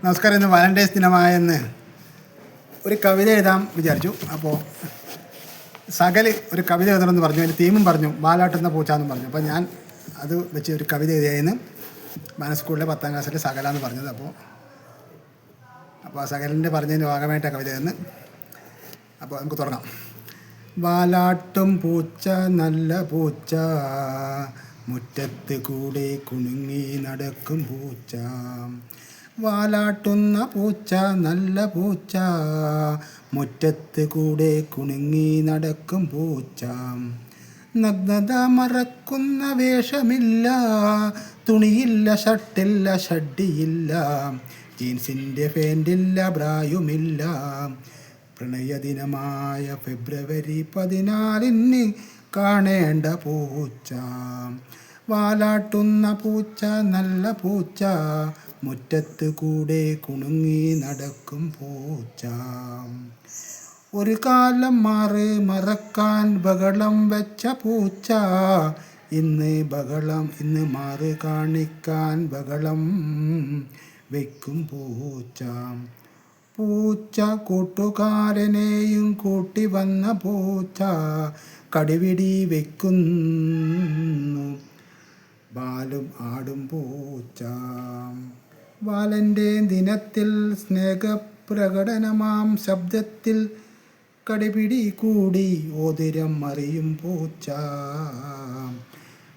നമസ്കാരം. ഇന്ന് വാലന്റൈൻസ് ദിനമായെന്ന് ഒരു കവിത എഴുതാൻ വിചാരിച്ചു. അപ്പോൾ സകല് ഒരു കവിത എഴുതണമെന്ന് പറഞ്ഞു. അതിൻ്റെ തീമും പറഞ്ഞു, വാലാട്ടുന്ന പൂച്ചാന്നും പറഞ്ഞു. അപ്പോൾ ഞാൻ അത് വെച്ച് ഒരു കവിത എഴുതിയെന്ന് സ്കൂളിലെ 10ാം ക്ലാസ്സിലെ സകലാന്ന് പറഞ്ഞത്. അപ്പോൾ ആ സകലിൻ്റെ പറഞ്ഞതിൻ്റെ ഭാഗമായിട്ടാണ് കവിത എന്ന്. അപ്പോൾ നമുക്ക് തുടങ്ങാം. വാലാട്ടും പൂച്ച നല്ല പൂച്ച, മുറ്റത്ത് കൂടെ കുണുങ്ങി നടക്കും പൂച്ച. വാലാട്ടുന്ന പൂച്ച നല്ല പൂച്ച, മുറ്റത്ത് കൂടെ കുണുങ്ങി നടക്കും പൂച്ച. നഗ്നത മറക്കുന്ന വേഷമില്ല, തുണിയില്ല, ഷർട്ടില്ല, ഷഡ്ഡിയില്ല, ജീൻസിൻ്റെ ഫാൻറ്റില്ല, ബ്രായുമില്ല. പ്രണയദിനമായ ഫെബ്രുവരി 14 കാണേണ്ട പൂച്ച. വാലാട്ടുന്ന പൂച്ച നല്ല പൂച്ച, മുറ്റത്ത് കൂടെ കുണുങ്ങി നടക്കും പൂച്ച. ഒരു കാലം മറക്കാൻ ബഹളം വെച്ച പൂച്ച, ഇന്ന് മാറ് കാണിക്കാൻ ബഹളം വയ്ക്കും പൂച്ച. പൂച്ച കൂട്ടുകാരനെയും കൂട്ടി വന്ന പൂച്ച, കടിപിടി വയ്ക്കുന്നു ബാലും ആടും പൂച്ച. വാലൻ്റൈൻ ദിനത്തിൽ സ്നേഹപ്രകടനമാം ശബ്ദത്തിൽ കടിപിടി കൂടി ഓതിരം മറിയും പൂച്ച.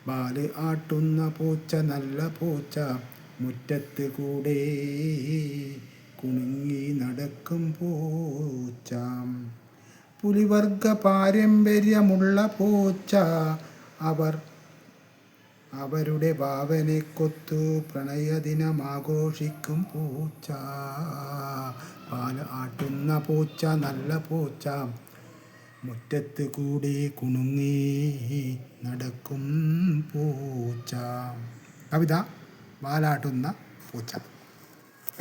ബാല് ആട്ടുന്ന പൂച്ച നല്ല പൂച്ച, മുറ്റത്ത് കൂടെ കുണുങ്ങി നടക്കും പൂച്ച. പുലിവർഗ പാരമ്പര്യമുള്ള പൂച്ച, അവരുടെ ഭാവനക്കൊത്തു പ്രണയദിനമാഘോഷിക്കും പൂച്ച. പാല് ആട്ടുന്ന പൂച്ച നല്ല പൂച്ച, മുറ്റത്ത് കൂടി കുണുങ്ങി നടക്കും പൂച്ച. കവിത വാലാട്ടുന്ന പൂച്ച.